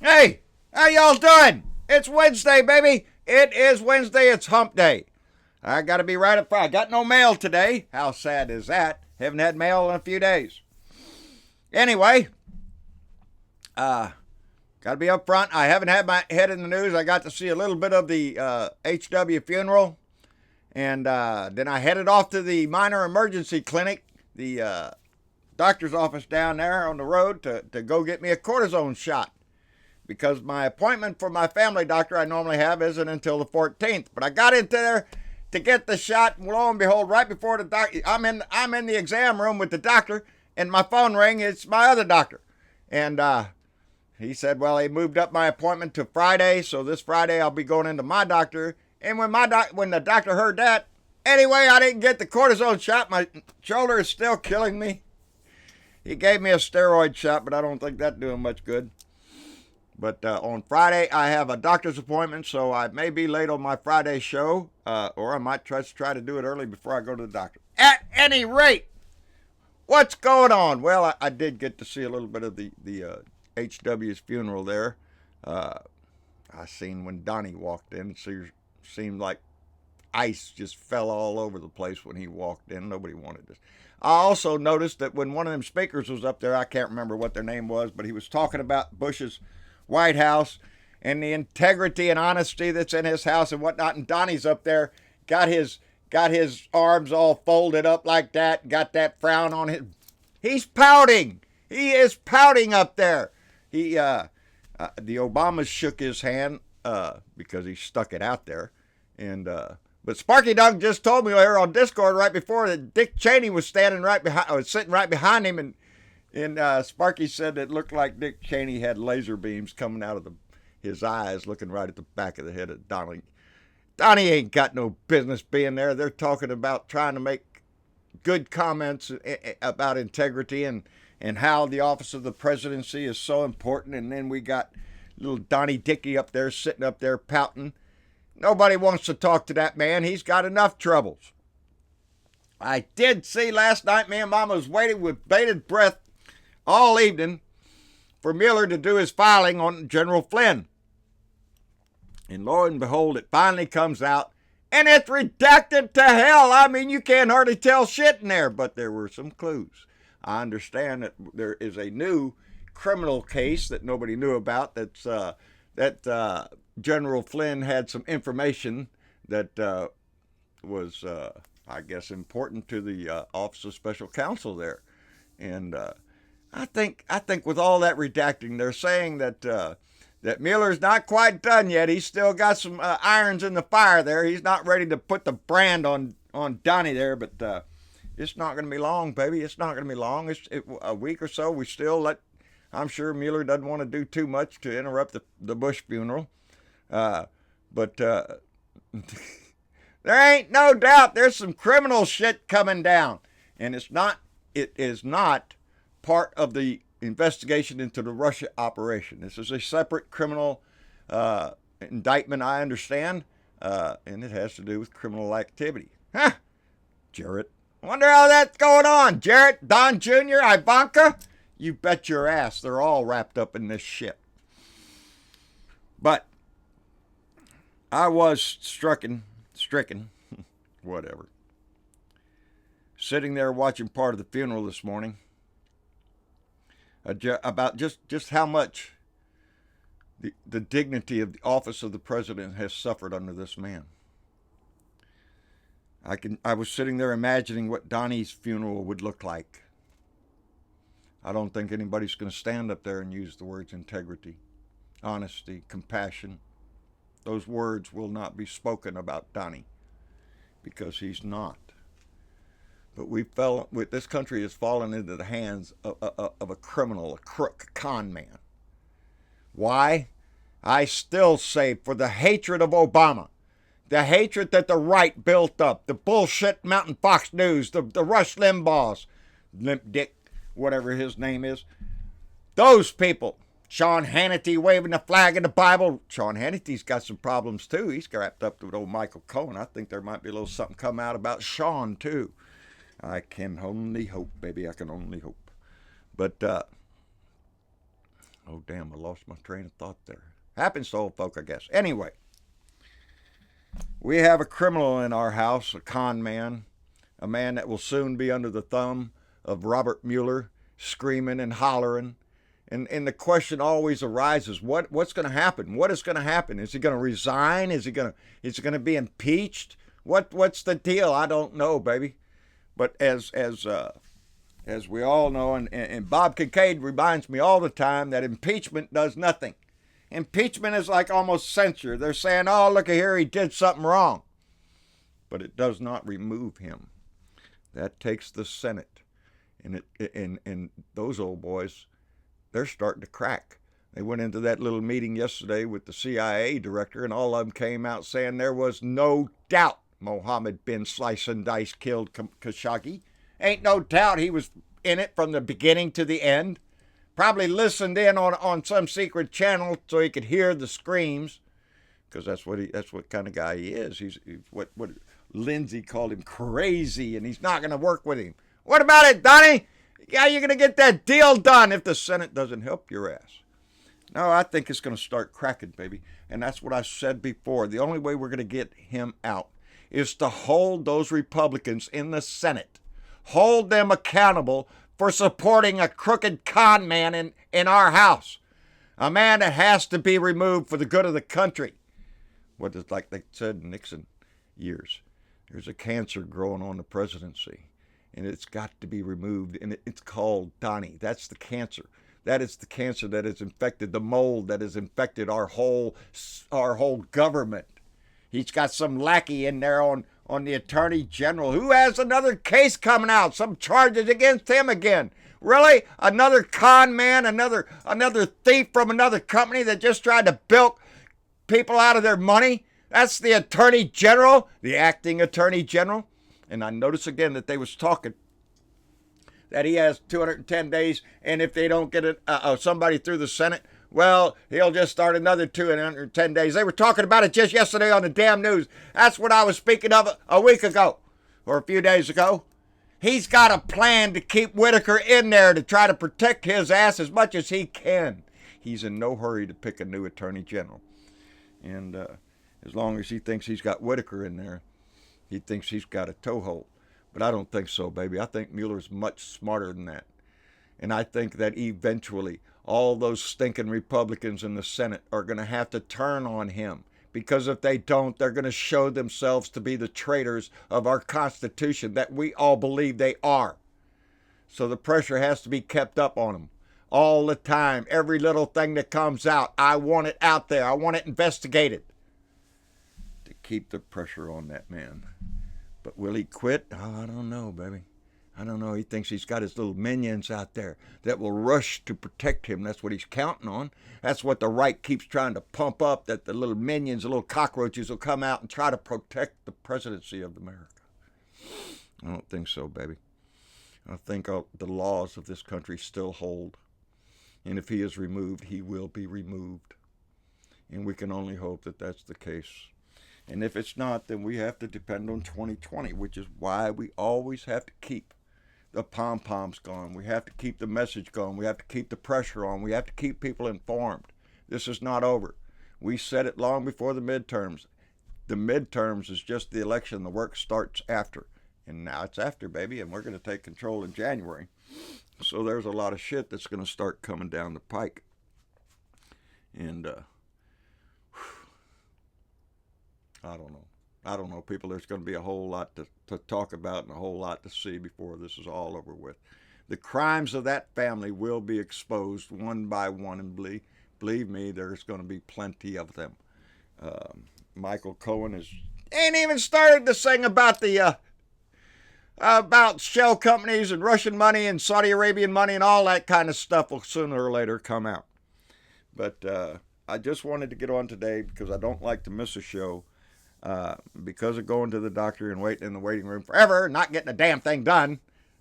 Hey, how y'all doing? It's Wednesday, baby. It is Wednesday. It's hump day. I gotta be right up front. I got no mail today. How sad is that? Haven't had mail in a few days. Anyway, gotta be up front. I haven't had my head in the news. I got to see a little bit of the HW funeral. And then I headed off to the minor emergency clinic, the doctor's office down there on the road to go get me a cortisone shot, because my appointment for my family doctor I normally have isn't until the 14th. But I got into there to get the shot, and lo and behold, right before the doctor, I'm in the exam room with the doctor, and my phone rang. It's my other doctor, and he said, well, he moved up my appointment to Friday, so this Friday I'll be going into my doctor. And when the doctor heard that, anyway, I didn't get the cortisone shot. My shoulder is still killing me. He gave me a steroid shot, but I don't think that's doing much good. But on Friday, I have a doctor's appointment, so I may be late on my Friday show, or I might try to do it early before I go to the doctor. At any rate, what's going on? Well, I did get to see a little bit of the HW's funeral there. I seen when Donnie walked in, it seemed like ice just fell all over the place when he walked in. Nobody wanted this. I also noticed that when one of them speakers was up there, I can't remember what their name was, but he was talking about Bush's White House and the integrity and honesty that's in his house and whatnot. And Donnie's up there, got his arms all folded up like that, got that frown on him. He's pouting. He is pouting up there. The Obamas shook his hand because he stuck it out there, and but Sparky Dunk just told me here on Discord right before that Dick Cheney was sitting right behind him, and Sparky said it looked like Dick Cheney had laser beams coming out of his eyes, looking right at the back of the head of Donnie. Donnie ain't got no business being there. They're talking about trying to make good comments about integrity and how the office of the presidency is so important, and then we got little Donnie Dickey up there sitting up there pouting. Nobody wants to talk to that man. He's got enough troubles. I did see last night, me and Mama was waiting with bated breath all evening for Mueller to do his filing on General Flynn. And lo and behold, it finally comes out, and it's redacted to hell. I mean, you can't hardly tell shit in there, but there were some clues. I understand that there is a new criminal case that nobody knew about. That General Flynn had some information that was, I guess, important to the Office of Special Counsel there. And I think with all that redacting, they're saying that Mueller's not quite done yet. He's still got some irons in the fire there. He's not ready to put the brand on Donnie there, but it's not going to be long, baby. It's not going to be long. A week or so. I'm sure Mueller doesn't want to do too much to interrupt the Bush funeral. But there ain't no doubt there's some criminal shit coming down. And it is not part of the investigation into the Russia operation. This is a separate criminal indictment, I understand, and it has to do with criminal activity. Huh, Jarrett. Wonder how that's going on. Jarrett, Don Jr., Ivanka? You bet your ass they're all wrapped up in this shit. But I was stricken, whatever, sitting there watching part of the funeral this morning about just how much the dignity of the office of the president has suffered under this man. I was sitting there imagining what Donnie's funeral would look like. I don't think anybody's going to stand up there and use the words integrity, honesty, compassion. Those words will not be spoken about Donnie because he's not. But this country has fallen into the hands of a criminal, a crook, a con man. Why? I still say for the hatred of Obama, the hatred that the right built up, the bullshit Mountain Fox News, the Rush Limbaughs, Limp Dick, whatever his name is, those people, Sean Hannity waving the flag in the Bible. Sean Hannity's got some problems too. He's wrapped up with old Michael Cohen. I think there might be a little something come out about Sean too. I can only hope, baby. I can only hope. But Oh, damn, I lost my train of thought there. Happens to old folk, I guess. Anyway, we have a criminal in our house, a con man, a man that will soon be under the thumb of Robert Mueller, screaming and hollering. And the question always arises, what's going to happen? What is going to happen? Is he going to resign? Is he going to be impeached? What's the deal? I don't know, baby. But as we all know, and Bob Kincaid reminds me all the time that impeachment does nothing. Impeachment is like almost censure. They're saying, oh, look here, he did something wrong. But it does not remove him. That takes the Senate. And those old boys, they're starting to crack. They went into that little meeting yesterday with the CIA director, and all of them came out saying there was no doubt Mohammed bin Slice and Dice killed Khashoggi. Ain't no doubt he was in it from the beginning to the end. Probably listened in on some secret channel so he could hear the screams, because that's what kind of guy he is. He's what Lindsay called him, crazy, and he's not going to work with him. What about it, Donnie? How are you going to get that deal done if the Senate doesn't help your ass? No, I think it's going to start cracking, baby. And that's what I said before. The only way we're going to get him out is to hold those Republicans in the Senate. Hold them accountable for supporting a crooked con man in our house. A man that has to be removed for the good of the country. What is, like they said in Nixon years, there's a cancer growing on the presidency, and it's got to be removed, and it's called Donnie. That's the cancer. That is the cancer that has infected the mold that has infected our whole government. He's got some lackey in there on the Attorney General, who has another case coming out, some charges against him again. Really? Another con man, another thief from another company that just tried to bilk people out of their money? That's the Attorney General, the acting Attorney General. And I notice again that they was talking that he has 210 days, and if they don't get somebody through the Senate, well, he'll just start another 210 days. They were talking about it just yesterday on the damn news. That's what I was speaking of a week ago or a few days ago. He's got a plan to keep Whitaker in there to try to protect his ass as much as he can. He's in no hurry to pick a new Attorney General. And as long as he thinks he's got Whitaker in there, he thinks he's got a toehold. But I don't think so, baby. I think Mueller's much smarter than that. And I think that eventually all those stinking Republicans in the Senate are going to have to turn on him. Because if they don't, they're going to show themselves to be the traitors of our Constitution that we all believe they are. So the pressure has to be kept up on them all the time. Every little thing that comes out, I want it out there. I want it investigated. To keep the pressure on that man. But will he quit? Oh, I don't know, baby. I don't know. He thinks he's got his little minions out there that will rush to protect him. That's what he's counting on. That's what the right keeps trying to pump up, that the little minions, the little cockroaches will come out and try to protect the presidency of America. I don't think so, baby. I think the laws of this country still hold. And if he is removed, he will be removed. And we can only hope that that's the case. And if it's not, then we have to depend on 2020, which is why we always have to keep the pom-poms going. We have to keep the message going. We have to keep the pressure on. We have to keep people informed. This is not over. We said it long before the midterms. The midterms is just the election. The work starts after. And now it's after, baby, and we're going to take control in January. So there's a lot of shit that's going to start coming down the pike. And, I don't know, people. There's going to be a whole lot to talk about and a whole lot to see before this is all over with. The crimes of that family will be exposed one by one, and believe me, there's going to be plenty of them. Michael Cohen ain't even started to sing about about shell companies and Russian money and Saudi Arabian money and all that kind of stuff will sooner or later come out. But I just wanted to get on today because I don't like to miss a show. Because of going to the doctor and waiting in the waiting room forever and not getting a damn thing done,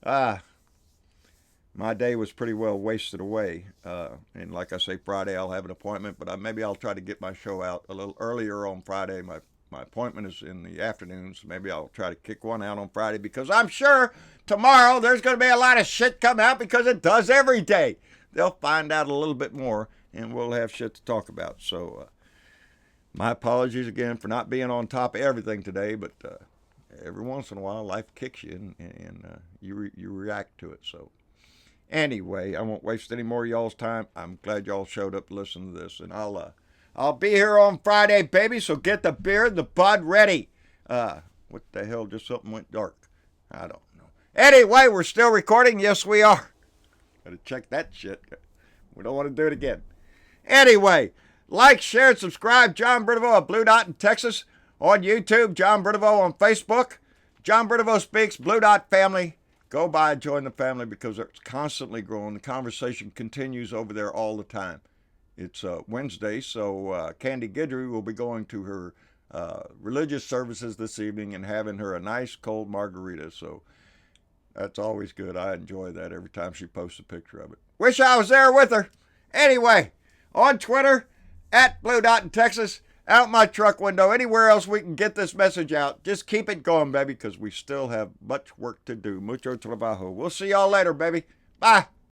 my day was pretty well wasted away. And like I say, Friday I'll have an appointment, but maybe I'll try to get my show out a little earlier on Friday. My appointment is in the afternoon, so maybe I'll try to kick one out on Friday, because I'm sure tomorrow there's going to be a lot of shit come out, because it does every day. they'll find out a little bit more, and we'll have shit to talk about. So my apologies again for not being on top of everything today, but every once in a while life kicks you, and you react to it. So anyway, I won't waste any more of y'all's time. I'm glad y'all showed up to listen to this, and I'll be here on Friday, baby. So get the beer and the bud ready. What the hell? Just something went dark. I don't know. Anyway, we're still recording. Yes, we are. Gotta check that shit. We don't want to do it again. Anyway, like, share, and subscribe. John Brindavo of Blue Dot in Texas. On YouTube, John Brindavo on Facebook. John Brindavo Speaks, Blue Dot Family. Go by and join the family because it's constantly growing. The conversation continues over there all the time. It's Wednesday, so Candy Guidry will be going to her religious services this evening and having her a nice cold margarita. So that's always good. I enjoy that every time she posts a picture of it. Wish I was there with her. Anyway, on Twitter, at Blue Dot in Texas, out my truck window, anywhere else we can get this message out. Just keep it going, baby, because we still have much work to do. Mucho trabajo. We'll see y'all later, baby. Bye.